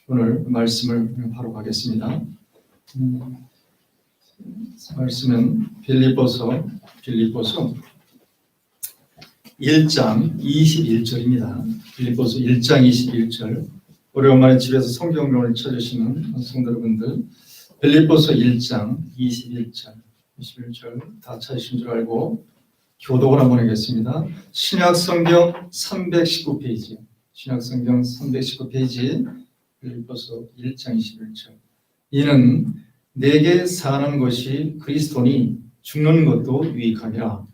오늘 말씀을 바로 가겠습니다. 말씀은 빌립보서 1장 21절입니다. 빌립보서 1장 21절. 오래간만에 집에서 성경론을 찾으시는 성도 여러분들, 빌립보서 1장 21절 다 찾으신 줄 알고 교독을 한번 하겠습니다. 신약성경 319페이지, 신약성경 319페이지, 빌립보서 1장 21절. 이는 내게 사는 것이 그리스도니 죽는 것도 유익함이라.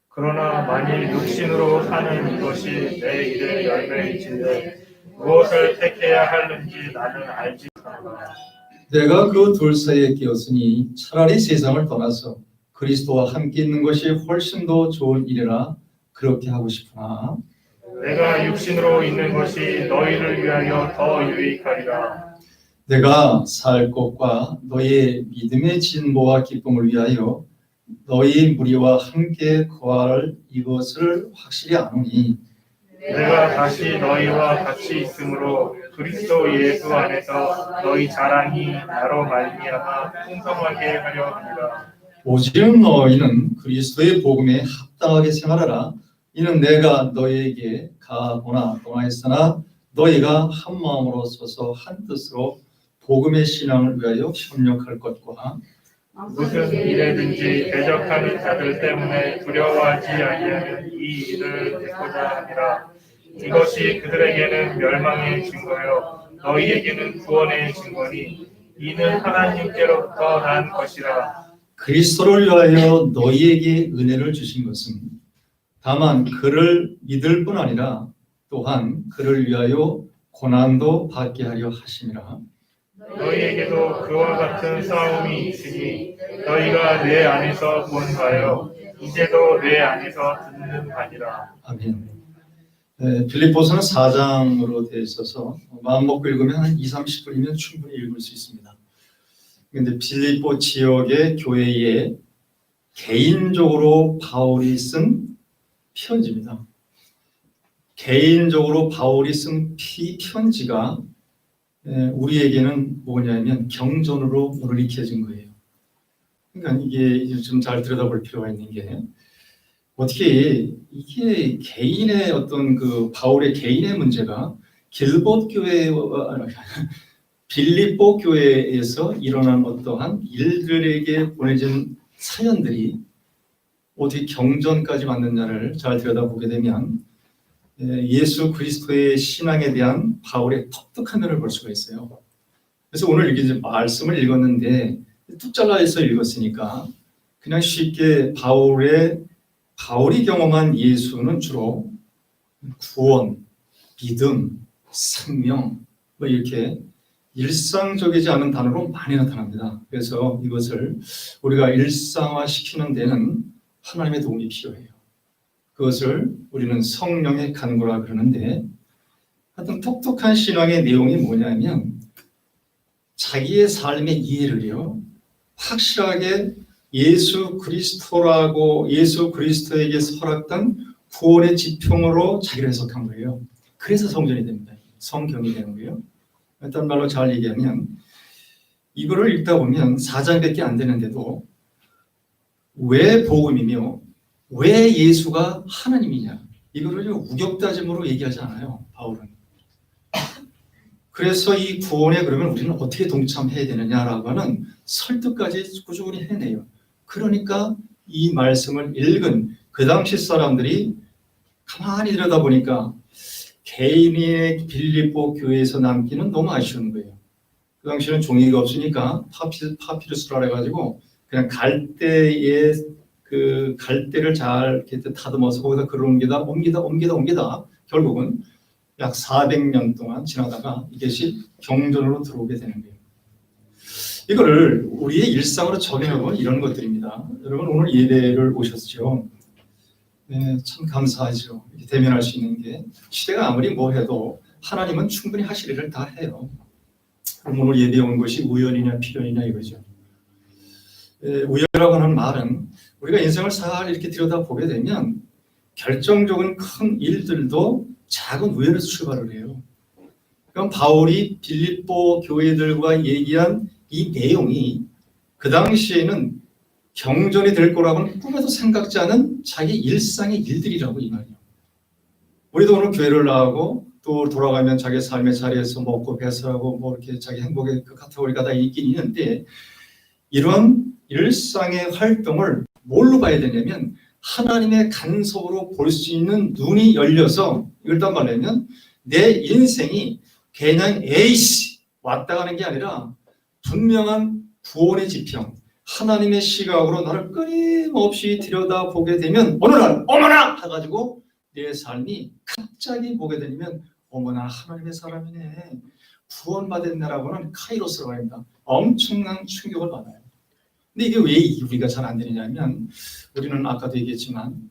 그러나 만일 육신으로 사는 것이 내 일의 열매이지에 무엇을 택해야 하는지 나는 알지 못하노라. 내가 그 둘 사이에 끼었으니 차라리 세상을 떠나서 그리스도와 함께 있는 것이 훨씬 더 좋은 일이라 그렇게 하고 싶으나 내가 육신으로 있는 것이 너희를 위하여 더 유익하리라. 내가 살 것과 너희의 믿음의 진보와 기쁨을 위하여 너희 무리와 함께 거할 이것을 확실히 아노니 내가 다시 너희와 같이 있으므로 그리스도 예수 안에서 너희 자랑이 나로 말미암아 풍성하게 하려 합니다. 오직 너희는 그리스도의 복음에 합당하게 생활하라. 이는 내가 너희에게 가보나 떠나있으나 너희가 한 마음으로 서서 한 뜻으로 복음의 신앙을 위하여 협력할 것과 무슨 일에든지 대적하는 자들 때문에 두려워하지 아니하는 이 일을 듣고자 하니라. 이것이 그들에게는 멸망의 증거요 너희에게는 구원의 증거니 이는 하나님께로부터 난 것이라. 그리스도를 위하여 너희에게 은혜를 주신 것은 다만 그를 믿을 뿐 아니라 또한 그를 위하여 고난도 받게 하려 하심이라. 너희에게도 그와 같은 싸움이 있으니 너희가 내 안에서 본 바요 이제도 내 안에서 듣는 바니라. 아멘. 빌립보서는 4장으로 되어 있어서 마음 먹고 읽으면 한 20-30분이면 충분히 읽을 수 있습니다. 그런데 빌립보 지역의 교회에 개인적으로 바울이 쓴 편지입니다. 개인적으로 바울이 쓴 편지가 우리에게는 뭐냐면 경전으로 오늘 익혀진 거예요. 그러니까 이게 좀 잘 들여다볼 필요가 있는 게 어떻게 이게 개인의 어떤 그 바울의 개인의 문제가 길봇 교회 빌립보 교회에서 일어난 어떠한 일들에게 보내진 사연들이 어떻게 경전까지 맞느냐를 잘 들여다보게 되면 예수 그리스도의 신앙에 대한 바울의 독특한 면을 볼 수가 있어요. 그래서 오늘 이제 말씀을 읽었는데 뚝 잘라서 읽었으니까 그냥 쉽게 바울이 경험한 예수는 주로 구원, 믿음, 생명 뭐 이렇게 일상적이지 않은 단어로 많이 나타납니다. 그래서 이것을 우리가 일상화시키는 데는 하나님의 도움이 필요해요. 그것을 우리는 성령의 간구라 그러는데 하여튼 독특한 신앙의 내용이 뭐냐면 자기의 삶의 이해를요 확실하게 예수 그리스도에게 허락된 구원의 지평으로 자기를 해석한 거예요. 그래서 성전이 됩니다. 성경이 되는 거예요. 일단 말로 잘 얘기하면 이거를 읽다 보면 4장밖에 안 되는데도 왜 복음이며 왜 예수가 하나님이냐 이거를 우격다짐으로 얘기하지 않아요. 바울은. 그래서 이 구원에 그러면 우리는 어떻게 동참해야 되느냐라고 하는 설득까지 꾸준히 해내요. 그러니까 이 말씀을 읽은 그 당시 사람들이 가만히 들여다보니까 개인의 빌립보 교회에서 남기는 너무 아쉬운 거예요. 그 당시에는 종이가 없으니까 파피루스라 해가지고 그냥 갈대를 잘 이렇게 다듬어서 거기다 글을 옮기다 결국은 약 400년 동안 지나다가 이것이 경전으로 들어오게 되는 거예요. 이거를 우리의 일상으로 적용하고 이런 것들입니다. 여러분 오늘 예배를 오셨죠? 네, 참 감사하죠. 이렇게 대면할 수 있는 게 시대가 아무리 뭐 해도 하나님은 충분히 하실 일을 다 해요. 그럼 오늘 예배에 온 것이 우연이냐 필연이냐 이거죠. 우연이라고 하는 말은 우리가 인생을 잘 이렇게 들여다보게 되면 결정적인 큰 일들도 작은 우연에서 출발을 해요. 그러니까 그럼 바울이 빌립보 교회들과 얘기한 이 내용이 그 당시에는 경전이 될 거라고는 꿈에도 생각지 않은 자기 일상의 일들이라고 이 말이에요. 우리도 오늘 교회를 나가고 또 돌아가면 자기 삶의 자리에서 먹고 배설하고 뭐 이렇게 자기 행복의 그 카테고리가 다 있긴 있는데 이런 일상의 활동을 뭘로 봐야 되냐면 하나님의 간섭으로 볼 수 있는 눈이 열려서 일단 말하면 내 인생이 그냥 에이씨 왔다 가는 게 아니라 분명한 구원의 지평 하나님의 시각으로 나를 끊임없이 들여다보게 되면 어느 날 어머나 해가지고 내 삶이 갑자기 보게 되면 어머나 하나님의 사람이네 구원받았네라고는 카이로스라고 합니다. 엄청난 충격을 받아요. 근데 이게 왜 우리가 잘 안 되느냐면 우리는 아까도 얘기했지만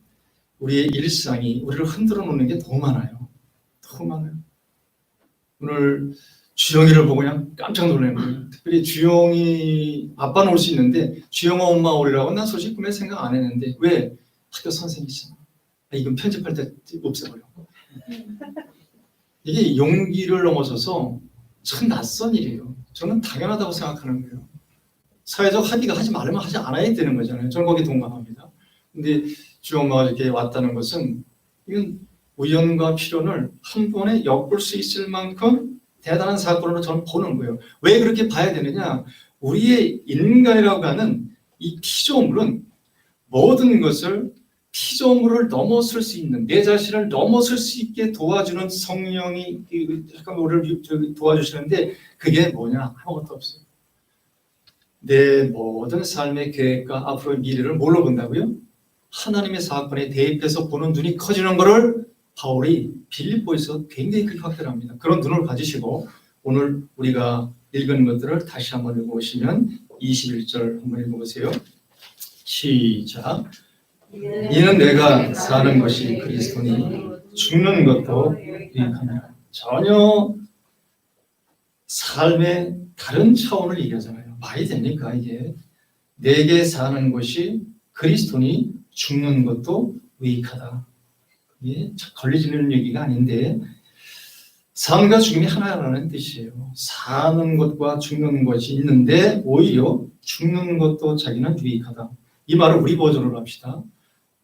우리의 일상이 우리를 흔들어 놓는 게 너무 많아요. 너무 많아요. 오늘 주영이를 보고 그냥 깜짝 놀란 거예요. 특별히 주영이 아빠는 올 수 있는데 주영아 엄마 오리라고 난 솔직히 꿈에 생각 안 했는데 왜? 학교 선생님이잖아. 이건 편집할 때 없애버려. 이게 용기를 넘어서서 참 낯선 일이에요. 저는 당연하다고 생각하는 거예요. 사회적 합의가 하지 말으면 하지 않아야 되는 거잖아요. 저는 거기에 동감합니다. 근데 주영마가 이렇게 왔다는 것은 이건 우연과 필연을 한 번에 엮을 수 있을 만큼 대단한 사건으로 저는 보는 거예요. 왜 그렇게 봐야 되느냐? 우리의 인간이라고 하는 이 피조물은 모든 것을 피조물을 넘어설 수 있는 내 자신을 넘어설 수 있게 도와주는 성령이 잠깐 우리를 도와주시는데 그게 뭐냐? 아무것도 없어요. 내 모든 삶의 계획과 앞으로의 미래를 뭘로 본다고요? 하나님의 사건에 대입해서 보는 눈이 커지는 것을 바울이 빌립보에서 굉장히 크게 확대합니다. 그런 눈을 가지시고 오늘 우리가 읽은 것들을 다시 한번 읽어보시면 21절 한번 읽어보세요. 시작. 이는 내가 사는 것이 그리스도니 죽는 것도 유익하니라. 전혀 삶의 다른 차원을 얘기하잖아요. 말이 됩니까 이게? 내게 사는 것이 그리스도니 죽는 것도 유익하다. 이게 걸리지는 얘기가 아닌데 삶과 죽음이 하나라는 뜻이에요. 사는 것과 죽는 것이 있는데 오히려 죽는 것도 자기는 유익하다. 이 말을 우리 버전으로 합시다.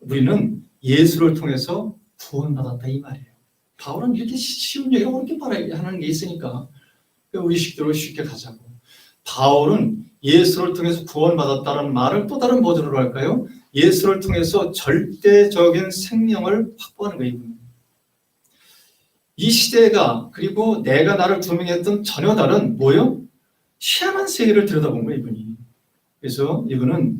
우리는 예수를 통해서 구원받았다 이 말이에요. 바울은 이렇게 쉬운 얘기가 그렇게 말하는 게 있으니까 우리 식대로 쉽게 가자고. 바울은 예수를 통해서 구원받았다는 말을 또 다른 버전으로 할까요? 예수를 통해서 절대적인 생명을 확보하는 거예요. 이 시대가 그리고 내가 나를 조명했던 전혀 다른 뭐요? 희한한 세계를 들여다본 거예요. 이분이. 그래서 이분은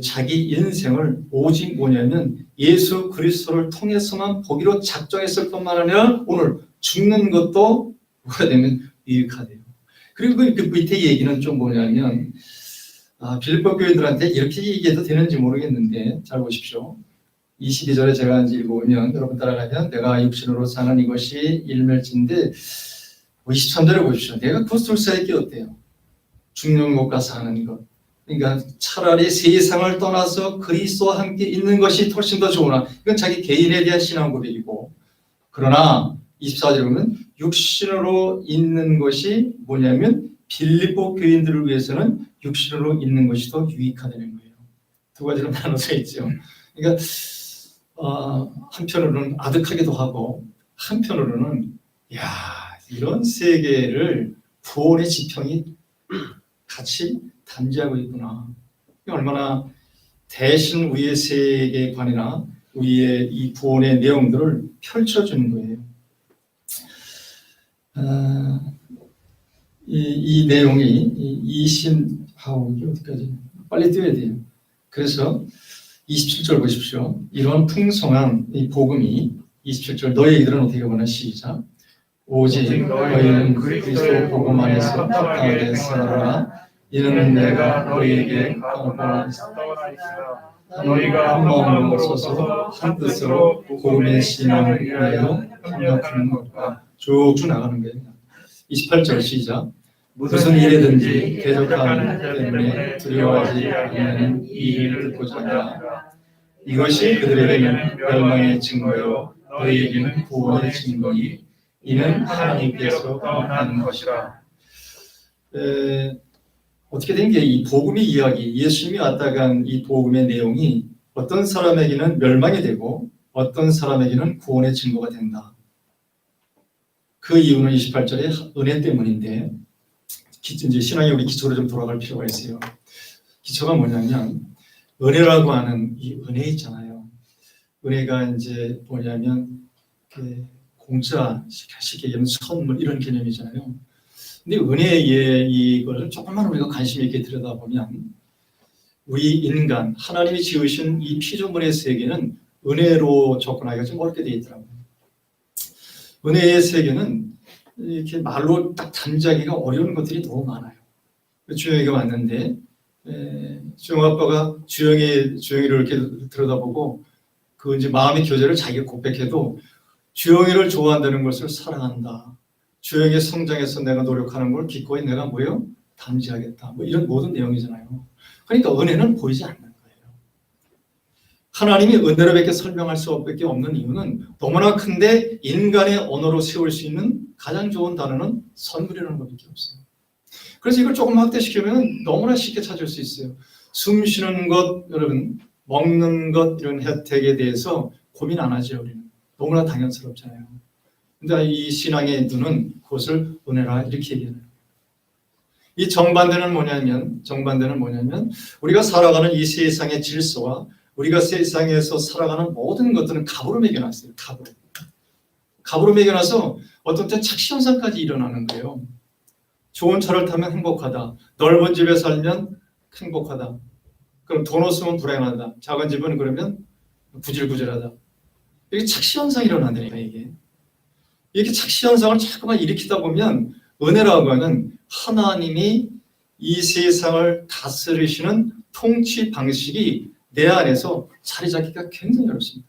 자기 인생을 오직 뭐냐면 예수 그리스도를 통해서만 보기로 작정했을 뿐만 아니라 오늘 죽는 것도 뭐가 되면 유익하대요. 그리고 그 밑에 얘기는 좀 뭐냐면 빌립보 교인들한테 이렇게 얘기해도 되는지 모르겠는데 잘 보십시오. 22절에 제가 이제 읽어보면 여러분 따라가면 내가 육신으로 사는 이것이 일멸치인데 23절에 보십시오. 내가 그것을 살기 어때요? 죽는 것과 사는 것. 그러니까 차라리 세상을 떠나서 그리스도와 함께 있는 것이 훨씬 더 좋으나 이건 자기 개인에 대한 신앙 고백이고 그러나 24절에 보면 육신으로 있는 것이 뭐냐면 빌립보 교인들을 위해서는 육신으로 있는 것이 더 유익하다는 거예요. 두 가지로 나눠져 있죠. 그러니까 한편으로는 아득하기도 하고 한편으로는 이런 세계를 구원의 지평이 같이 담지하고 있구나. 얼마나 대신 우리의 세계관이나 우리의 이 구원의 내용들을 펼쳐주는 거예요. 이 내용이 이게 어디까지 빨리 뛰어야 돼요. 그래서 27절 보십시오. 이런 풍성한 이 복음이 27절 너의 이들은 어떻게 보나 시작. 오직 너희는 그리스도 복음 안에서 합당하게 살아라. 이는 내가 너희에게 강권한 사도라이시라. 너희가 한 마음으로 서서 한 뜻으로 복음의 신앙을 위하여 협력하는 것과 쭉쭉 나가는 거예요. 28절 시작. 무슨 일이든지 대적하는 자 때문에 두려워하지 않는 이 일을 듣고자 하라. 이것이 그들에게는 멸망의 증거요 너희에게는 구원의 증거니 이는 하나님께로부터 난 것이라. 어떻게 된 게 이 복음의 이야기, 예수님이 왔다 간 이 복음의 내용이 어떤 사람에게는 멸망이 되고 어떤 사람에게는 구원의 증거가 된다. 그 이유는 28절의 은혜 때문인데, 이제 신앙의 우리 기초로 좀 돌아갈 필요가 있어요. 기초가 뭐냐면 은혜라고 하는 이 은혜 있잖아요. 은혜가 이제 뭐냐면 공짜, 쉽게 얘기하면 선물 이런 개념이잖아요. 근데 은혜의 이걸 조금만 우리가 관심 있게 들여다보면 우리 인간, 하나님이 지으신 이 피조물의 세계는 은혜로 접근하기가 좀 어렵게 되어 있더라고요. 은혜의 세계는 이렇게 말로 딱 단정하기가 어려운 것들이 너무 많아요. 주영이가 왔는데 주영 아빠가 주영이를 이렇게 들여다보고 그 이제 마음의 교제를 자기가 고백해도 주영이를 좋아한다는 것을 사랑한다. 주영이의 성장에서 내가 노력하는 걸 기꺼이 내가 뭐예요? 담지하겠다. 뭐 이런 모든 내용이잖아요. 그러니까 은혜는 보이지 않는 거예요. 하나님이 은혜로밖에 설명할 수밖에 없는 이유는 너무나 큰데 인간의 언어로 세울 수 있는 가장 좋은 단어는 선물이라는 것밖에 없어요. 그래서 이걸 조금 확대시키면 너무나 쉽게 찾을 수 있어요. 숨 쉬는 것, 여러분, 먹는 것 이런 혜택에 대해서 고민 안 하죠. 우리는 너무나 당연스럽잖아요. 근데 이 신앙의 눈은 그것을 은혜라 이렇게 얘기해요. 이 정반대는 뭐냐면 우리가 살아가는 이 세상의 질서와 우리가 세상에서 살아가는 모든 것들은 값으로 매겨놨어요. 값으로 매겨놔서 어떤 때 착시현상까지 일어나는 거예요. 좋은 차를 타면 행복하다. 넓은 집에 살면 행복하다. 그럼 돈 없으면 불행하다. 작은 집은 그러면 구질구질하다. 이게 착시현상이 일어난다니까 이게. 이렇게 착시현상을 자꾸만 일으키다 보면 은혜라고 하는 하나님이 이 세상을 다스리시는 통치 방식이 내 안에서 자리 잡기가 굉장히 어렵습니다.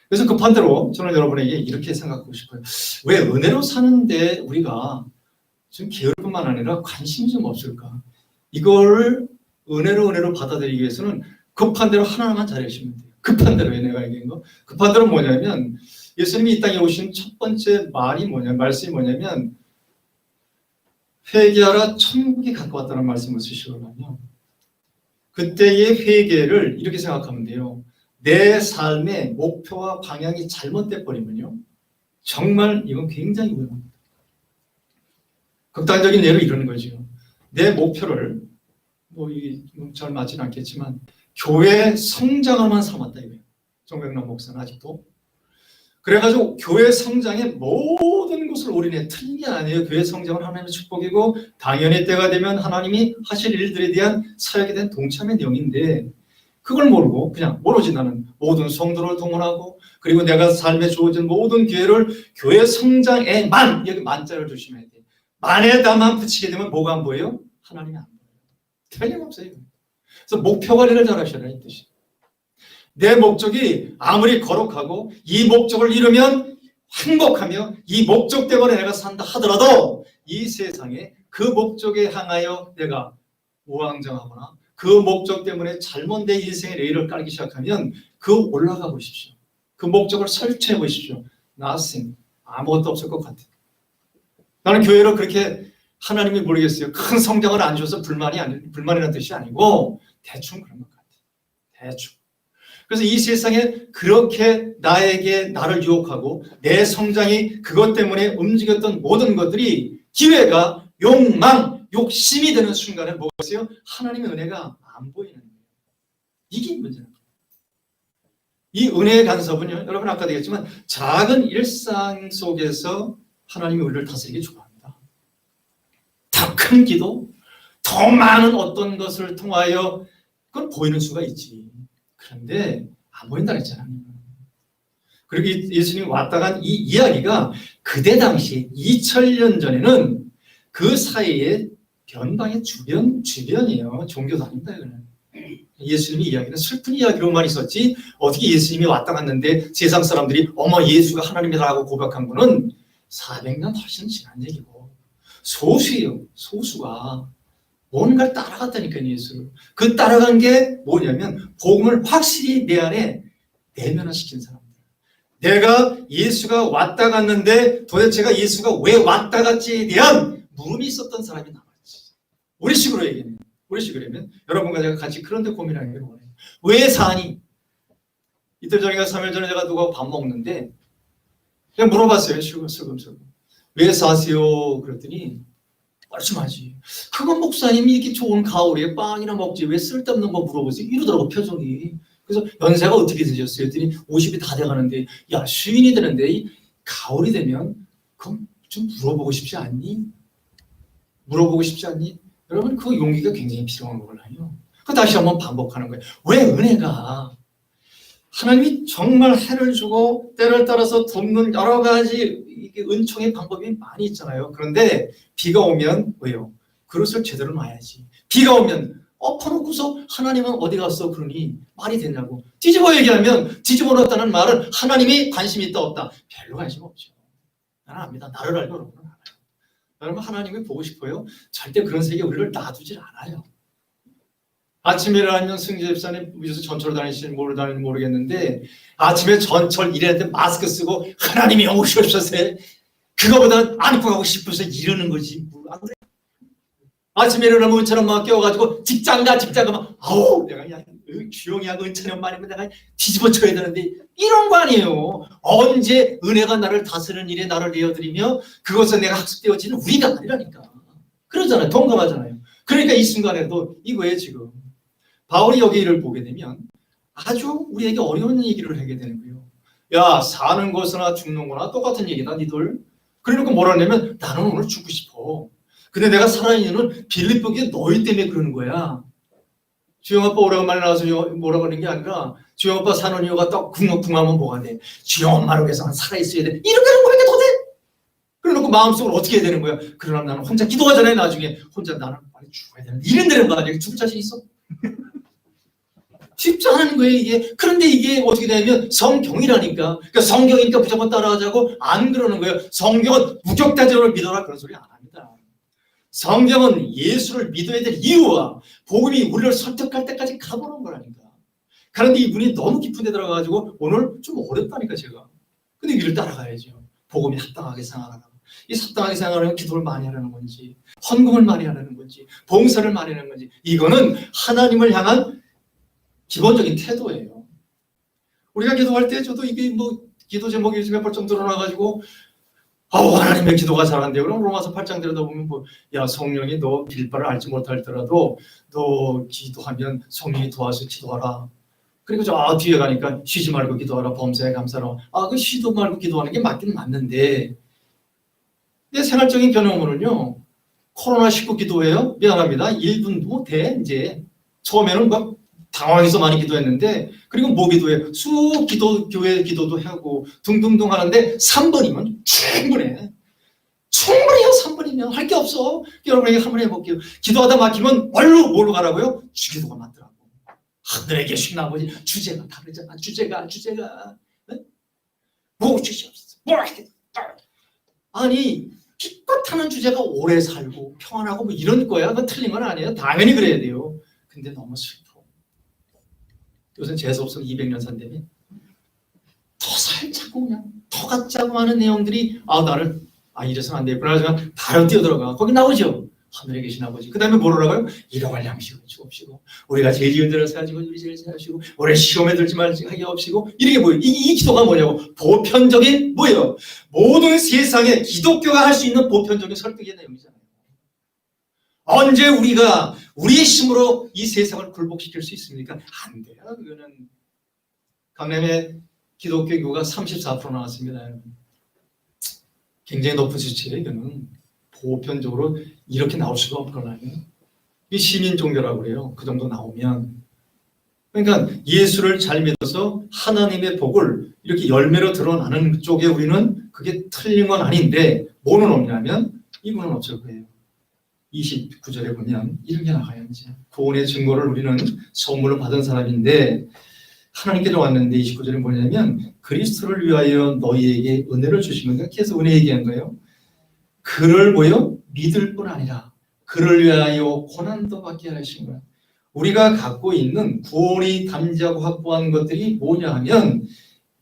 그래서 급한 대로 저는 여러분에게 이렇게 생각하고 싶어요. 왜 은혜로 사는데 우리가 좀 게으르뿐만 아니라 관심이 좀 없을까? 이거를 은혜로 받아들이기 위해서는 급한 대로 하나만 잘해주시면 돼요. 급한 대로 내가 얘기한 거. 급한 대로 뭐냐면 예수님이 이 땅에 오신 첫 번째 말씀이 뭐냐면 회개하라 천국이 가까웠다는 말씀을 쓰시거든요. 그때의 회개를 이렇게 생각하면 돼요. 내 삶의 목표와 방향이 잘못돼 버리면요. 정말 이건 굉장히 위험합니다. 극단적인 예로 이러는 거죠. 내 목표를 잘 맞지는 않겠지만 교회 성장을만 삼았다 이거예요. 정백남 목사는 아직도. 그래가지고 교회 성장의 모든 것을 올인해. 틀린 게 아니에요. 교회 성장은 하나님의 축복이고 당연히 때가 되면 하나님이 하실 일들에 대한 사역에 대한 동참의 내용인데 그걸 모르고 그냥 오로지 나는 모든 성도를 동원하고 그리고 내가 삶에 주어진 모든 기회를 교회 성장에만, 여기 만자를 조심해야 돼요. 만에다만 붙이게 되면 뭐가 안 보여요? 하나님이 안 보여요. 틀림없어요. 그래서 목표 관리를 잘 하셔야 이 뜻이에요. 내 목적이 아무리 거룩하고 이 목적을 이루면 행복하며 이 목적 때문에 내가 산다 하더라도 이 세상에 그 목적에 향하여 내가 우왕좌왕하거나 그 목적 때문에 잘못된 인생의 레일을 깔기 시작하면 그 올라가 보십시오. 그 목적을 설치해 보십시오. Nothing. 아무것도 없을 것 같아요. 나는 교회를 그렇게 하나님이 모르겠어요. 큰 성장을 안 줘서 불만이라는 뜻이 아니고 대충 그런 것 같아요. 대충. 그래서 이 세상에 그렇게 나를 유혹하고 내 성장이 그것 때문에 움직였던 모든 것들이 기회가 욕망, 욕심이 되는 순간에 뭐가 있어요? 하나님의 은혜가 안 보이는 거예요. 이게 문제는 거예요. 이 은혜의 간섭은요, 여러분 아까도 얘기했지만 작은 일상 속에서 하나님이 우리를 다스리기 좋아합니다. 더 큰 기도, 더 많은 어떤 것을 통하여 그건 보이는 수가 있지. 그런데 안 보인다 그랬잖아요. 그리고 예수님이 왔다 간 이 이야기가 그때 당시 2000년 전에는 그 사이에 변방의 주변이에요. 종교도 아닙니다. 이거는. 예수님의 이야기는 슬픈 이야기로만 있었지 어떻게 예수님이 왔다 갔는데 세상 사람들이 어머 예수가 하나님이라고 고백한 거는 400년 훨씬 지난 얘기고 소수예요. 소수가 뭔가를 따라갔다니까요. 예수를. 그 따라간 게 뭐냐면 복음을 확실히 내 안에 내면화시킨 사람들. 내가 예수가 왔다 갔는데 도대체가 예수가 왜 왔다 갔지에 대한 물음이 있었던 사람이 남았지. 우리 식으로 얘기하면 여러분과 제가 같이 그런데 고민하기를 원해요. 왜 사니? 이틀 전인가 3일 전에 제가 누가 밥 먹는데 그냥 물어봤어요. 슬금슬금. 왜 사세요? 그랬더니 말씀하지. 그건 목사님이 이렇게 좋은 가을에 빵이나 먹지 왜 쓸데없는 거 물어보세요? 이러더라고 표정이. 그래서 연세가 어떻게 되셨어요? 했더니 50이 다 돼가는데 야 수인이 되는데 이 가을이 되면 그럼 좀 물어보고 싶지 않니? 여러분 그 용기가 굉장히 필요한 거거든요. 그 다시 한번 반복하는 거예요. 왜 은혜가 하나님이 정말 해를 주고 때를 따라서 돕는 여러 가지 이게 은총의 방법이 많이 있잖아요. 그런데 비가 오면 왜요? 그릇을 제대로 놔야지. 비가 오면 엎어놓고서 하나님은 어디 갔어? 그러니 말이 되냐고. 뒤집어 얘기하면 뒤집어 놨다는 말은 하나님이 관심이 있다 없다? 별로 관심 없죠. 나는 압니다. 나를 알고 여러분은 알아요. 여러분 하나님이 보고 싶어요? 절대 그런 세계에 우리를 놔두질 않아요. 아침에 일어나면 승재 집사님 위에서 전철 다니시는지 모르겠는데 아침에 전철 일하는데 마스크 쓰고 하나님이 오시옵소서 그거보다 안고 가고 싶어서 이러는 거지. 안 그래? 아침에 일어나면 은찬 엄마가 깨워가지고 직장 가면 아우 내가 야 주영이하고 은찬이 엄마니면 내가 뒤집어 쳐야 되는데 이런 거 아니에요. 언제 은혜가 나를 다스리는 일에 나를 내어드리며 그것은 내가 학습되어지는 우리가 아니라니까. 그러잖아요. 동감하잖아요. 그러니까 이 순간에도 이거예요 지금. 바울이 여기 일을 보게 되면 아주 우리에게 어려운 얘기를 하게 되는 거예요. 야 사는 것이나 죽는 거나 똑같은 얘기다 니들. 그러니까 뭐라 하냐면 나는 오늘 죽고 싶어. 근데 내가 살아있는 이유는 빌립보기에 너희 때문에 그러는 거야. 주영 아빠 오래간만에 나와서 뭐라고 하는 게 아니라 주영 아빠 사는 이유가 딱 궁금하면 뭐가 돼. 주영 엄마를 위해서 살아있어야 돼. 이렇게 하는 거니까 더 돼. 그래놓고 마음속으로 어떻게 해야 되는 거야. 그러나 나는 혼자 기도하잖아요. 나중에 혼자 나는 빨리 죽어야 되는 이런 되는 거 아니야. 죽을 자신 있어? 쉽지 않은 거예요 이게. 그런데 이게 어떻게 되냐면 성경이라니까. 그러니까 성경이니까 무조건 따라하자고 안 그러는 거예요. 성경은 무격자적으로 믿어라 그런 소리 안 합니다. 성경은 예수를 믿어야 될 이유와 복음이 우리를 설득할 때까지 가보는 거라니까. 그런데 이분이 너무 깊은 데 들어가가지고 오늘 좀 어렵다니까 제가. 근데 이를 따라가야죠. 복음이 합당하게 생각하라. 이 합당하게 생각하려면 기도를 많이 하라는 건지 헌금을 많이 하라는 건지 봉사를 많이 하는 건지 이거는 하나님을 향한 기본적인 태도예요. 우리가 기도할 때 저도 이게 뭐 기도 제목이 요즘에 벌점 드러나가지고 하나님의 기도가 잘한대요. 그럼 로마서 8장 들여다보면 야 성령이 너 빌바를 알지 못할더라도 너 기도하면 성령이 도와서 기도하라. 그리고 저 뒤에 가니까 쉬지 말고 기도하라. 범사에 감사로. 그 쉬도 말고 기도하는 게 맞긴 맞는데 내 생활적인 경험으로는요. 코로나19 기도해요. 미안합니다. 1분도 못해. 이제 처음에는 막 당황해서 많이 기도했는데 그리고 뭐 기도해? 쭉 교회 기도도 하고 둥둥둥 하는데 3번이면 충분해요. 3번이면 할 게 없어. 여러분에게 한번 해볼게요. 기도하다 막히면 뭘로 가라고요? 주기도가 맞더라고. 하늘에 계신 아버지 주제가 다르잖아. 주제가 네? 뭐 주시 없어. 뭘 하겠다. 아니 기껏 하는 주제가 오래 살고 평안하고 뭐 이런 거야. 그건 틀린 건 아니에요. 당연히 그래야 돼요. 근데 너무 슬퍼. 요새 재수없어 200년 산다면 더 살자고 그냥 더 갖자고 하는 내용들이 나를 이래서는 안 되겠구나 하지만 바로 뛰어들어가. 거기 나오죠. 하늘에 계신 아버지. 그 다음에 뭐라고요? 잃어갈 양식을 주옵시고 우리가 죄 지은 자를 사하시고 우리 죄를 사하시고 올해 시험에 들지 말게 없이고 이게 뭐예요? 이 기도가 뭐냐고 보편적인 뭐예요? 모든 세상에 기독교가 할 수 있는 보편적인 설득의 내용이잖아요. 언제 우리가 우리의 힘으로 이 세상을 굴복시킬 수 있습니까? 안 돼요. 그거는 강남의 기독교 교가 34% 나왔습니다. 여러분. 굉장히 높은 수치예요. 이거는 보편적으로 이렇게 나올 수가 없거든요. 이 시민 종교라고 그래요. 그 정도 나오면. 그러니까 예수를 잘 믿어서 하나님의 복을 이렇게 열매로 드러나는 쪽에 우리는 그게 틀린 건 아닌데 뭐는 없냐면 이분은 어쩔 거예요. 29절에 보면 이런 게 나가요. 이제 구원의 증거를 우리는 선물로 받은 사람인데 하나님께로 왔는데 29절에 뭐냐면 그리스도를 위하여 너희에게 은혜를 주신 거예요. 계속 은혜 얘기한 거예요. 그를 뭐요? 믿을 뿐 아니라 그를 위하여 고난도 받게 하신 거예요. 우리가 갖고 있는 구원이 담지하고 확보한 것들이 뭐냐 하면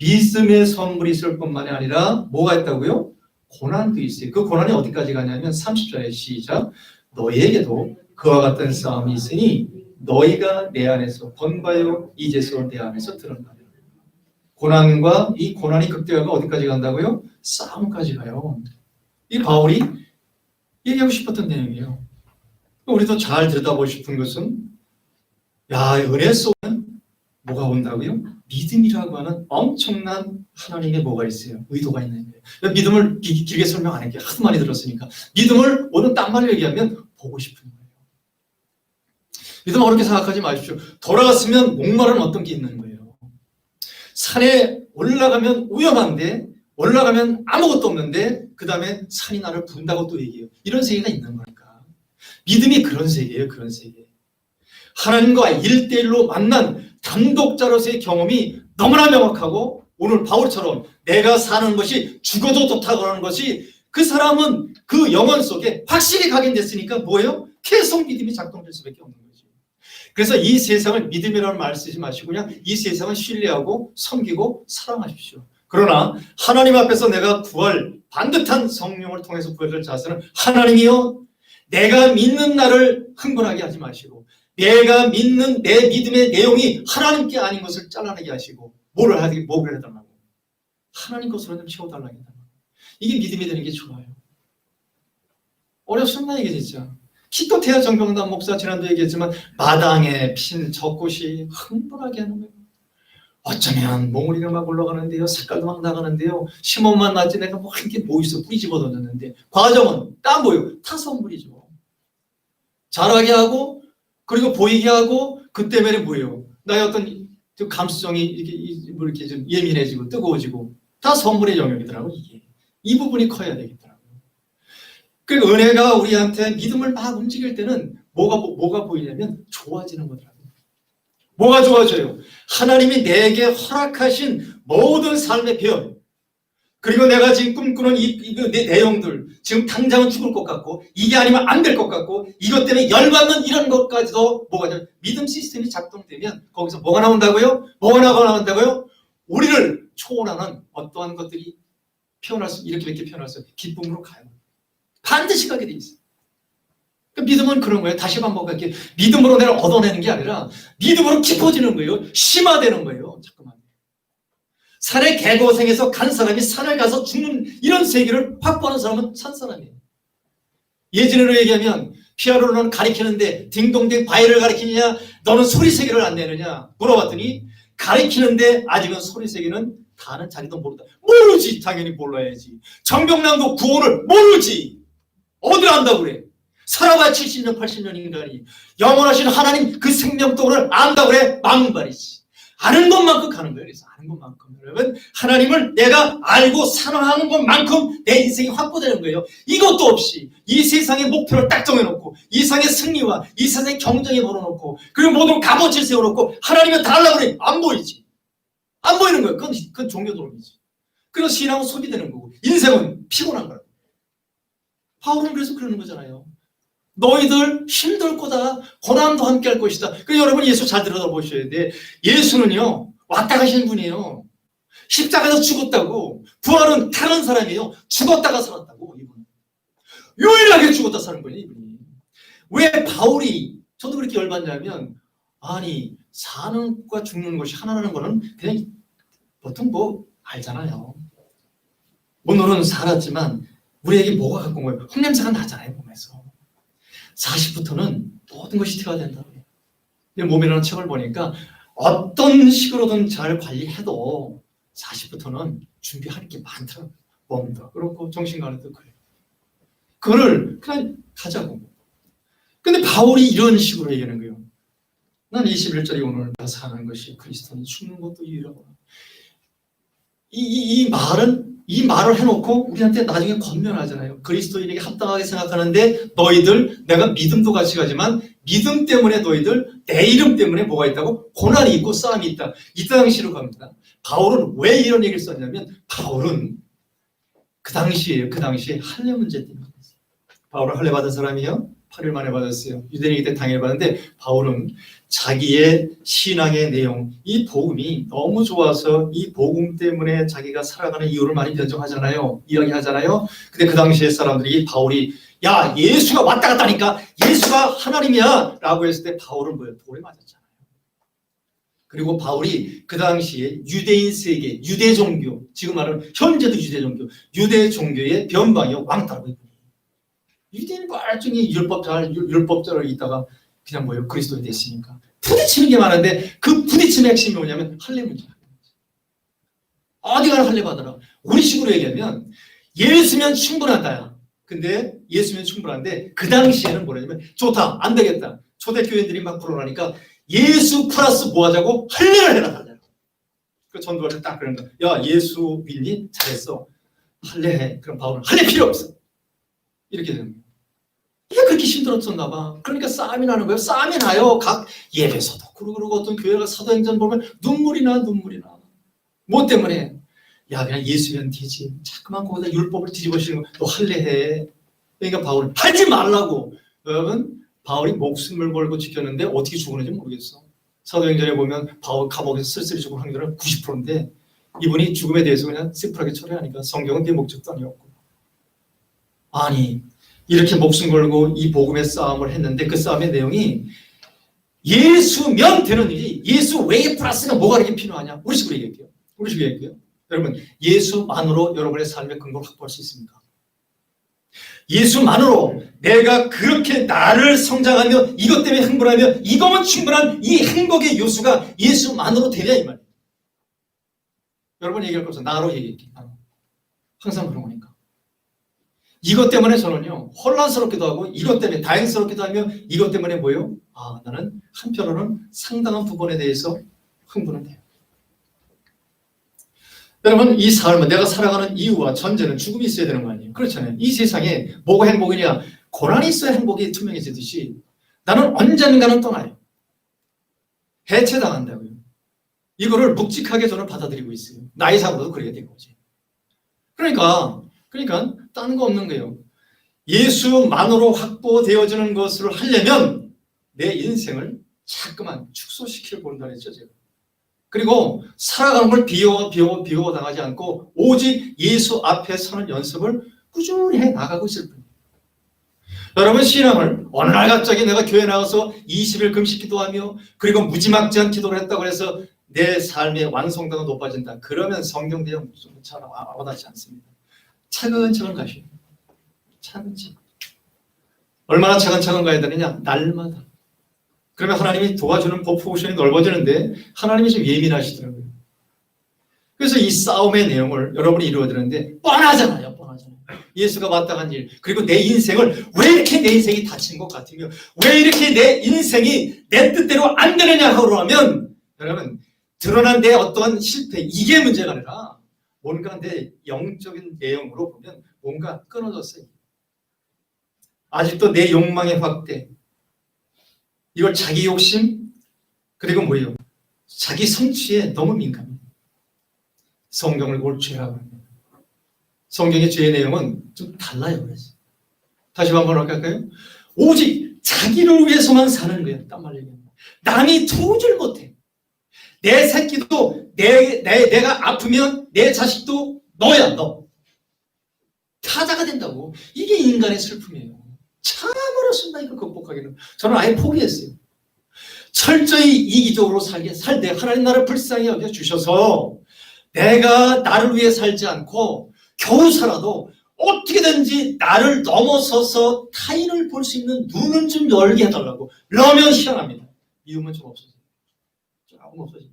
믿음의 선물이 있을 뿐만이 아니라 뭐가 있다고요? 고난도 있어요. 그 고난이 어디까지 가냐면 30절에 시작. 너희에게도 그와 같은 싸움이 있으니 너희가 내 안에서 번바요 이제서 내 안에서 드러나리라. 고난과 이 고난이 극대화가 어디까지 간다고요? 싸움까지 가요. 이 바울이 얘기하고 싶었던 내용이에요. 우리도 잘 들여다보고 싶은 것은 은혜 속에는 뭐가 온다고요? 믿음이라고 하는 엄청난 하나님의 뭐가 있어요? 의도가 있는 거예요. 믿음을 길게 설명 안 할게요. 하도 많이 들었으니까. 믿음을 오늘 딱 말로 얘기하면 보고 싶은 거예요. 믿음 어렵게 생각하지 마십시오. 돌아갔으면 목마른 어떤 게 있는 거예요. 산에 올라가면 위험한데 올라가면 아무것도 없는데 그 다음에 산이 나를 부른다고 또 얘기해요. 이런 세계가 있는 거니까. 믿음이 그런 세계예요. 그런 세계. 하나님과 1대1로 만난 단독자로서의 경험이 너무나 명확하고 오늘 바울처럼 내가 사는 것이 죽어도 좋다고 하는 것이 그 사람은 그 영혼 속에 확실히 각인됐으니까 뭐예요? 계속 믿음이 작동될 수밖에 없는 거죠. 그래서 이 세상을 믿음이라는 말 쓰지 마시고 그냥 이 세상을 신뢰하고 섬기고 사랑하십시오. 그러나 하나님 앞에서 내가 구할 반듯한 성령을 통해서 구해줄 자세는 하나님이요 내가 믿는 나를 흥분하게 하지 마시고 내가 믿는 내 믿음의 내용이 하나님께 아닌 것을 잘라내게 하시고 뭐를 해달라고 하나님 것으로 좀 채워달라고 해달라고. 이게 믿음이 되는 게 좋아요. 어렵습니다 이게 진짜. 키토테아 정병단 목사 지난주에 얘기했지만 마당에 핀 젖꽃이 흥분하게 하는 거예요. 어쩌면 몽우리가 막 올라가는데요. 색깔도 막 나가는데요. 심원만 났지 내가 뭐 한 게 뭐 있어. 뿌리 집어넣었는데 과정은 다 뭐예요? 타선물이죠. 자라게 하고 그리고 보이게 하고 그 때문에 뭐예요? 나의 어떤 감수성이 이렇게 좀 예민해지고 뜨거워지고 다 선물의 영역이더라고요. 이게. 이 부분이 커야 되겠더라고요. 그 은혜가 우리한테 믿음을 막 움직일 때는 뭐가 보이냐면 좋아지는 거더라고요. 뭐가 좋아져요? 하나님이 내게 허락하신 모든 삶의 변 그리고 내가 지금 꿈꾸는 내 내용들 지금 당장은 죽을 것 같고 이게 아니면 안 될 것 같고 이것 때문에 열받는 이런 것까지도 뭐가 되냐 믿음 시스템이 작동되면 거기서 뭐가 나온다고요? 뭐가 나온다고요? 우리를 초월하는 어떠한 것들이 이렇게 표현할 수 기쁨으로 가요. 반드시 가게 돼 있어요. 믿음은 그런 거예요. 다시 반복할게요. 믿음으로 내가 얻어내는 게 아니라 믿음으로 깊어지는 거예요. 심화되는 거예요. 잠깐만. 산의 개고생에서 간 사람이 산을 가서 죽는 이런 세계를 확보하는 사람은 산 사람이에요. 예전으로 얘기하면 피아노는 가리키는데 딩동댕 바이를 가리키느냐 너는 소리 세계를 안 내느냐 물어봤더니 가리키는데 아직은 소리 세계는 다는 자기도 모른다. 모르지. 당연히 몰라야지. 정병남도 구원을 모르지. 어딜 안다고 그래. 살아봐야 70년 80년 인간이 영원하신 하나님 그 생명동을 안다고 그래. 망발이지. 아는 것만큼 가는 거예요. 그래서 아는 것만큼 여러분 하나님을 내가 알고 사랑하는 것만큼 내 인생이 확보되는 거예요. 이것도 없이 이 세상의 목표를 딱 정해놓고 이 세상의 승리와 이 세상의 경쟁에 걸어놓고 그리고 모든 값어치를 세워놓고 하나님을 다 하려고 그래. 안 보이지. 안 보이는 거예요. 그건 종교도름이지. 그래서 신앙은 소비되는 거고 인생은 피곤한 거예요. 바울은 그래서 그러는 거잖아요. 너희들 힘들 거다. 고난도 함께 할 것이다. 그래서 여러분 예수 잘 들여다보셔야 돼. 예수는요. 왔다 가시는 분이에요. 십자가에서 죽었다고. 부활은 다른 사람이에요. 죽었다가 살았다고. 이분은. 유일하게 죽었다 사는 거예요. 이분이. 왜 바울이 저도 그렇게 열받냐면 아니 사는 것과 죽는 것이 하나라는 거는 그냥 보통 뭐 알잖아요. 오늘은 살았지만 우리에게 뭐가 갖고 온 거예요? 흙냄새가 나잖아요. 몸에서. 40부터는 모든 것이 퇴화 된다고 해요. 몸이라는 책을 보니까 어떤 식으로든 잘 관리해도 40부터는 준비할 게 많더라고요. 몸도 그렇고 정신관리도 그래요. 그거를 그냥 가자고. 근데 바울이 이런 식으로 얘기하는 거예요. 난 21절이 오늘 다 사는 것이 그리스도니 죽는 것도 유일하구나. 이 말을 해놓고 우리한테 나중에 권면하잖아요. 그리스도인에게 합당하게 생각하는데 너희들 내가 믿음도 같이 가지만 믿음 때문에 너희들 내 이름 때문에 뭐가 있다고? 고난이 있고 싸움이 있다. 이 당시로 갑니다. 바울은 왜 이런 얘기를 썼냐면 바울은 그 당시에 할례 문제 때문에 바울은 할례 받은 사람이에요? 8일 만에 받았어요. 유대인이기 때 당일 받았는데 바울은 자기의 신앙의 내용, 이 복음이 너무 좋아서 이 복음 때문에 자기가 살아가는 이유를 많이 변정하잖아요. 이야기하잖아요. 근데 그 당시에 사람들이 바울이 야 예수가 왔다 갔다 하니까 예수가 하나님이야 라고 했을 때 바울은 뭐예요? 돌에 맞았잖아요. 그리고 바울이 그 당시에 유대인 세계, 유대 종교, 지금 말하는 현재도 유대 종교, 유대 종교의 변방이 왕따라고 있거든요. 유대인 말중에 율법자를 있다가 그냥 뭐예요? 그리스도인이 됐으니까 부딪히는 게 많은데 그 부딪힘의 핵심이 뭐냐면 할례 문제야. 어디 가나 할례 받아라. 우리 식으로 얘기하면 예수면 충분하다야. 근데 예수면 충분한데 그 당시에는 뭐냐면 좋다, 안 되겠다. 초대교인들이 막 불어나니까 예수 플러스 뭐 하자고? 할례를 해라, 할례를. 그 전도할 때 딱 그런 거야. 야, 예수 믿니? 잘했어. 할례 해. 그럼 바울은 할례 필요 없어. 이렇게 되는 거예요. 이게 그렇게 힘들었었나 봐. 그러니까 싸움이 나는 거예요. 싸움이 나요. 각 예배서도 그러고 어떤 교회가 사도행전 보면 눈물이 나. 뭐 때문에? 야, 그냥 예수면 되지. 자꾸만 거기다 율법을 뒤집어씌는 거. 너 할례 해. 그러니까 바울은 하지 말라고. 여러분, 바울이 목숨을 걸고 지켰는데 어떻게 죽었는지 모르겠어. 사도행전에 보면 바울 감옥에서 쓸쓸히 죽은 확률은 90%인데 이분이 죽음에 대해서 그냥 심플하게 처리하니까 성경은 그 목적도 아니었고. 아니, 이렇게 목숨 걸고 이 복음의 싸움을 했는데 그 싸움의 내용이 예수면 되는 일이 예수 외에 플러스가 뭐가 이렇게 필요하냐? 우리 식으로 얘기할게요. 여러분, 예수만으로 여러분의 삶의 근거를 확보할 수 있습니까? 예수만으로 내가 그렇게 나를 성장하며 이것 때문에 흥분하며 이거면 충분한 이 행복의 요소가 예수만으로 되냐 이 말이에요. 여러분 얘기할 거 없어. 나로 얘기할게요. 항상 그런 거니까. 이것 때문에 저는요 혼란스럽기도 하고 이것 때문에 다행스럽기도 하며 이것 때문에 뭐예요? 아, 나는 한편으로는 상당한 부분에 대해서 흥분은 돼요. 여러분, 이 삶은 내가 살아가는 이유와 전제는 죽음이 있어야 되는 거 아니에요? 그렇잖아요. 이 세상에 뭐가 행복이냐? 고난이 있어야 행복이 투명해지듯이 나는 언젠가는 떠나요. 해체당한다고요. 이거를 묵직하게 저는 받아들이고 있어요. 나이 사고도 그래야 되는 거지. 그러니까 딴 거 없는 거예요. 예수만으로 확보되어지는 것을 하려면 내 인생을 자꾸만 축소시키려 본다 그랬죠, 제가. 그리고 살아가는 걸 비워 당하지 않고 오직 예수 앞에 서는 연습을 꾸준히 해 나가고 있을 뿐이에요. 여러분, 신앙을 어느 날 갑자기 내가 교회 나가서 20일 금식 기도하며 그리고 무지막지한 기도를 했다고 해서 내 삶의 완성도가 높아진다. 그러면 성경 대응 잘 와닿지 않습니다. 차근차근 가시오. 차근차근. 얼마나 차근차근 가야 되느냐? 날마다. 그러면 하나님이 도와주는 포션이 넓어지는데 하나님이 좀 예민하시더라고요. 그래서 이 싸움의 내용을 여러분이 이루어지는데 뻔하잖아요. 예수가 왔다 간 일, 그리고 내 인생을 왜 이렇게 내 인생이 다친 것 같으며 왜 이렇게 내 인생이 내 뜻대로 안 되느냐 하면 여러분, 드러난 내 어떠한 실패, 이게 문제가 아니라 뭔가 내 영적인 내용으로 보면 뭔가 끊어졌어요. 아직도 내 욕망의 확대, 이걸 자기 욕심, 그리고 뭐예요? 자기 성취에 너무 민감해요. 성경을 그걸 죄라고 합니다. 성경의 죄의 내용은 좀 달라요. 그래서 다시 한번 할까요? 오직 자기를 위해서만 사는 거예요. 딴 말 얘기합니다. 남이 도우질 못해. 내 새끼도 내가 아프면 내 자식도 너야, 너. 타자가 된다고. 이게 인간의 슬픔이에요. 참 어렵습니다. 이걸 극복하기는. 저는 아예 포기했어요. 철저히 이기적으로 살 때 하나님 나를 불쌍히 여겨주셔서 내가 나를 위해 살지 않고 겨우 살아도 어떻게든지 나를 넘어서서 타인을 볼 수 있는 눈은 좀 열게 해달라고. 그러면 희한합니다. 미움은 좀 없어져요. 조금 없어집니다.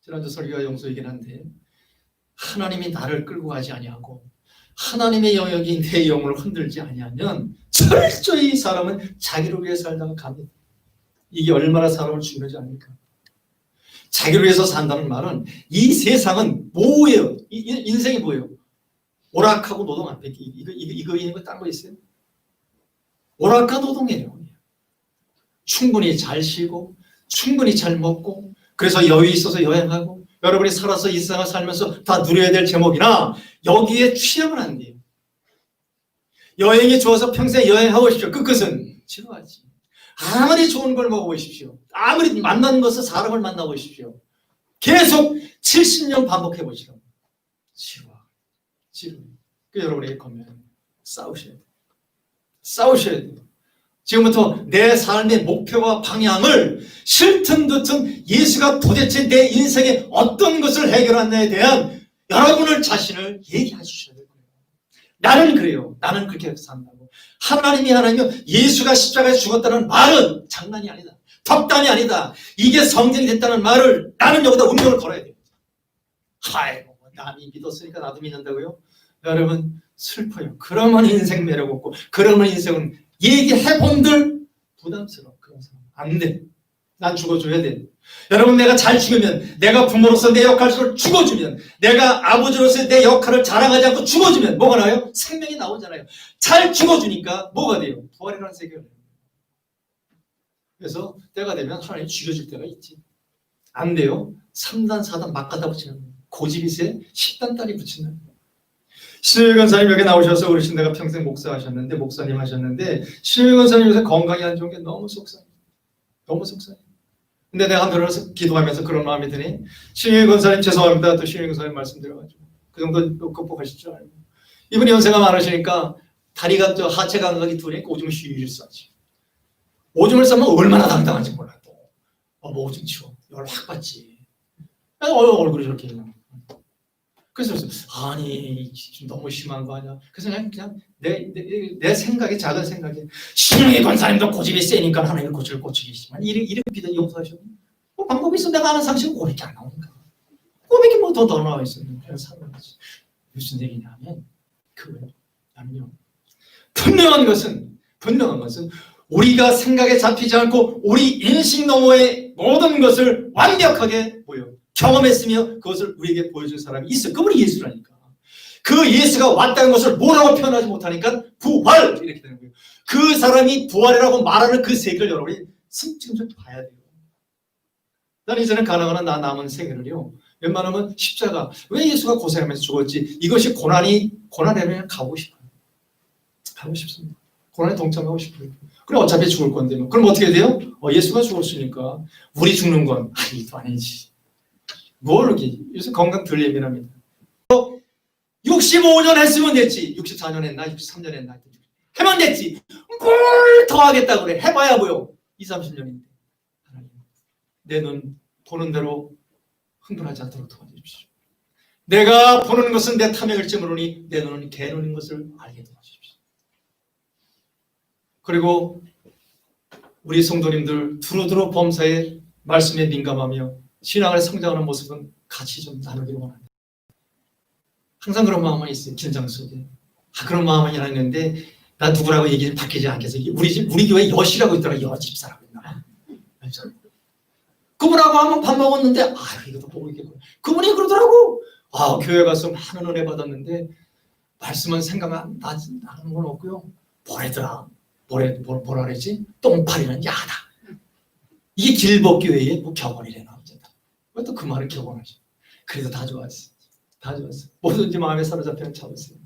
지난주 설교와 용서이긴 한데 하나님이 나를 끌고 가지 아니하고 하나님의 영역이 내 영혼을 흔들지 아니하면 철저히 사람은 자기를 위해 살다가 갑니다. 이게 얼마나 사람을 중요하지 않습니까? 자기를 위해서 산다는 말은 이 세상은 뭐예요? 인생이 뭐예요? 오락하고 노동 안 뺏기. 이거 있는 거 딴 거 있어요? 오락과 노동이에요. 충분히 잘 쉬고 충분히 잘 먹고 그래서 여유 있어서 여행하고 여러분이 살아서 이 세상을 살면서 다 누려야 될 제목이나 여기에 취하면 안 돼요. 여행이 좋아서 평생 여행하고 싶죠. 끝끝은 지루하지. 아무리 좋은 걸 먹어보십시오. 아무리 만나는 것을 사람을 만나보십시오. 계속 70년 반복해보시라고. 지루해. 그 여러분에게 건면 싸우셔야 돼요. 싸우셔야 돼요. 지금부터 내 삶의 목표와 방향을 싫든 듯든 예수가 도대체 내 인생에 어떤 것을 해결하느냐에 대한 여러분을 자신을 얘기해 주셔야 돼요. 나는 그래요. 나는 그렇게 산다고. 하나님이면 예수가 십자가에 죽었다는 말은 장난이 아니다. 덕담이 아니다. 이게 성경이 됐다는 말을 나는 여기다 운명을 걸어야 돼요. 아이고, 남이 믿었으니까 나도 믿는다고요? 여러분 슬퍼요. 그러면 인생 매력 없고, 그러면 인생은 얘기해본들 부담스러워. 그런 사람 안 돼. 난 죽어줘야 돼. 여러분, 내가 잘 죽으면, 내가 부모로서 내 역할을 죽어주면, 내가 아버지로서 내 역할을 자랑하지 않고 죽어주면 뭐가 나요? 생명이 나오잖아요. 잘 죽어주니까 뭐가 돼요? 부활이라는 세계가 돼요. 그래서 때가 되면 하나님이 죽여줄 때가 있지. 안 돼요. 3단 4단 막 갖다 붙이는 거예요. 고집이세 10단 딸이 붙이는 거예요. 신유일 권사님 여기 나오셔서 그러신, 내가 평생 목사하셨는데, 목사님 하셨는데, 신유일 권사님 요새 건강이 안 좋은 게 너무 속상해요. 너무 속상해요. 근데 내가 한번 기도하면서 그런 마음이 드니, 신유일 권사님 죄송합니다. 또 신유일 권사님 말씀드려가지고 그 정도 극복하실 줄 알고, 이분이 연세가 많으시니까 다리가 하체 감각이 두니까 오줌을 쉬쉬 싸지. 오줌을 싸면 얼마나 당당한지 몰라. 또 뭐 오줌 치워 열 확 받지. 얼굴이 저렇게 있는. 그래서 아니 너무 심한 거 아니야. 그래서 그냥 내 생각이, 작은 생각에, 신영희 권사님도 고집이 세니까 하나님의 고집을 고치겠지만 이렇게 비단 용서하셔. 뭐 방법이 있어. 내가 아는 상식은 고백이 안 나오니까. 고백이 뭐 더 나와 있었는데 그냥 살아야지. 무슨 얘기냐면 그거예요. 남녀. 분명한 것은 우리가 생각에 잡히지 않고 우리 인식 너머의 모든 것을 완벽하게 경험했으며 그것을 우리에게 보여준 사람이 있어요. 그분이 예수라니까. 그 예수가 왔다는 것을 뭐라고 표현하지 못하니까 부활 이렇게 되는 거예요. 그 사람이 부활이라고 말하는 그 세계를 여러분이 지금 봐야 돼요. 나는 이제는 가능한 나 남은 세계를요, 웬만하면 십자가, 왜 예수가 고생하면서 죽었지, 이것이 고난이라면 가고 싶어요. 가고 싶습니다. 고난에 동참하고 싶어요. 그럼 어차피 죽을 건데 그럼 어떻게 돼요? 예수가 죽었으니까 우리 죽는 건 이도 아니지. 뭘 이렇게 요새 건강 덜 예민합니다. 65년 했으면 됐지. 64년 했나 63년 했나 하면 됐지. 뭘 더 하겠다 그래. 해봐야 뭐요 20-30년인데. 내 눈 보는 대로 흥분하지 않도록 도와주십시오. 내가 보는 것은 내 탐욕일지 모르니 내 눈은 개 눈인 것을 알게 도와주십시오. 그리고 우리 성도님들 두루두루 범사의 말씀에 민감하며 신앙을 성장하는 모습은 같이 좀 나누기를 원합니다. 항상 그런 마음만 있어요. 긴장 속에. 그런 마음이 있는데 나 누구라고 얘기를 바뀌지 않겠어. 우리 교회 여시라고 있더라. 여집사라고 있나. 그분하고 한번 밥 먹었는데 이것도 보고 있겠구나. 그분이 그러더라고. 교회 가서 많은 은혜 받았는데 말씀은 생각 나는 건 없고요. 뭐래더라. 뭐라 그랬지? 똥파리는 야하다. 이게 길벗교회의 격언이래나. 또 그 말을 격언하죠. 그래도 다 좋았어. 다 좋았어. 뭐든지 마음에 사로잡히면 잡았어요.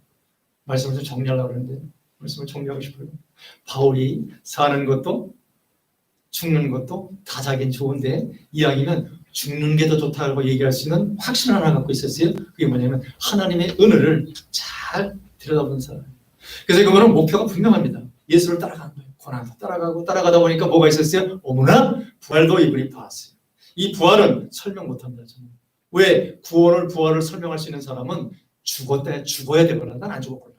말씀을 좀 정리하려고 하는데 말씀을 정리하고 싶어요. 바울이 사는 것도 죽는 것도 다 자기는 좋은데 이왕이면 죽는 게 더 좋다고 얘기할 수 있는 확신 하나 갖고 있었어요. 그게 뭐냐면 하나님의 은혜를 잘 들여다보는 사람. 그래서 그거는 목표가 분명합니다. 예수를 따라가는 거예요. 고난도 따라가다 보니까 뭐가 있었어요? 어머나 부활도 이분이 봤어요. 이 부활은 설명 못합니다. 저는. 왜? 부활을 설명할 수 있는 사람은 죽어야 되거나 난 안 죽었거든.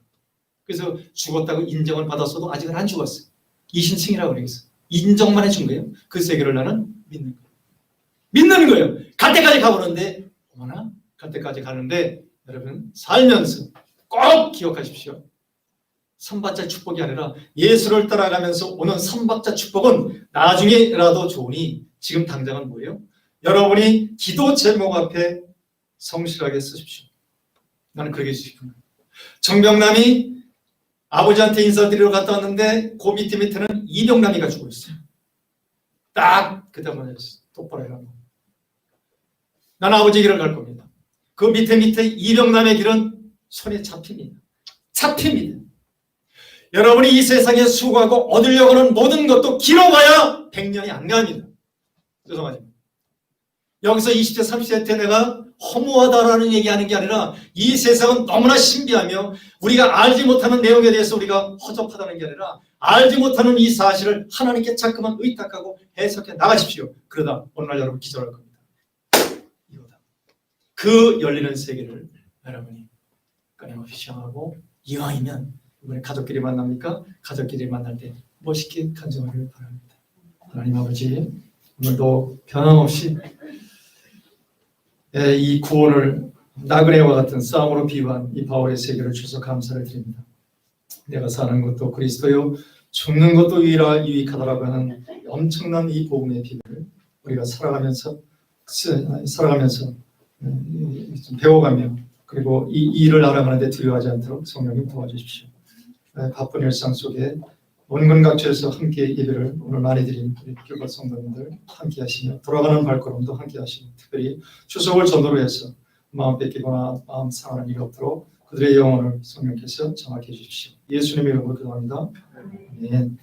그래서 죽었다고 인정을 받았어도 아직은 안 죽었어요. 이신칭이라고 그러겠어요. 인정만 해준 거예요. 그 세계를 나는 믿는 거예요. 믿는 거예요. 갈 때까지 가보는데 어머나 갈 때까지 가는데 여러분 살면서 꼭 기억하십시오. 삼박자 축복이 아니라 예수를 따라가면서 오는 삼박자 축복은 나중에라도 좋으니 지금 당장은 뭐예요? 여러분이 기도 제목 앞에 성실하게 쓰십시오. 나는 그렇게 싶습니다. 정병남이 아버지한테 인사드리러 갔다 왔는데 그 밑에는 이병남이가 죽어 있어요. 딱 그때만 똑바로 해라. 나는 아버지 길을 갈 겁니다. 그 밑에 이병남의 길은 손에 잡힙니다. 여러분이 이 세상에 수고하고 얻으려고 하는 모든 것도 길어봐야 100년이 안 갑니다. 죄송하지만 여기서 20대 30대 때 내가 허무하다라는 얘기하는 게 아니라 이 세상은 너무나 신비하며 우리가 알지 못하는 내용에 대해서 우리가 허접하다는 게 아니라 알지 못하는 이 사실을 하나님께 자꾸만 의탁하고 해석해 나가십시오. 그러다 어느 날 여러분 기절할 겁니다. 이거다. 그 열리는 세계를 여러분이 끊임없이 시험하고 이왕이면 이번에 가족끼리 만납니까? 가족끼리 만날 때 멋있게 간증하기를 바랍니다. 하나님 아버지, 오늘도 변함없이 이 구원을 나그네와 같은 싸움으로 비유한 이 바울의 세계를 주셔서 감사를 드립니다. 내가 사는 것도 그리스도요 죽는 것도 유익하다라고 하는 엄청난 이 복음의 비밀을 우리가 살아가면서 좀 배워가며 그리고 이 일을 알아가는 데 두려워하지 않도록 성령님 도와주십시오. 바쁜 일상 속에 원근각처에서 함께 예배를 오늘 많이 드린 우리 교과 성도님들 함께 하시며 돌아가는 발걸음도 함께 하시고 특별히 추석을 전후로 해서 마음 뺏기거나 마음 상하는 일이 없도록 그들의 영혼을 성령께서 정확해 주십시오. 예수님의 이름으로 기도합니다. 아멘.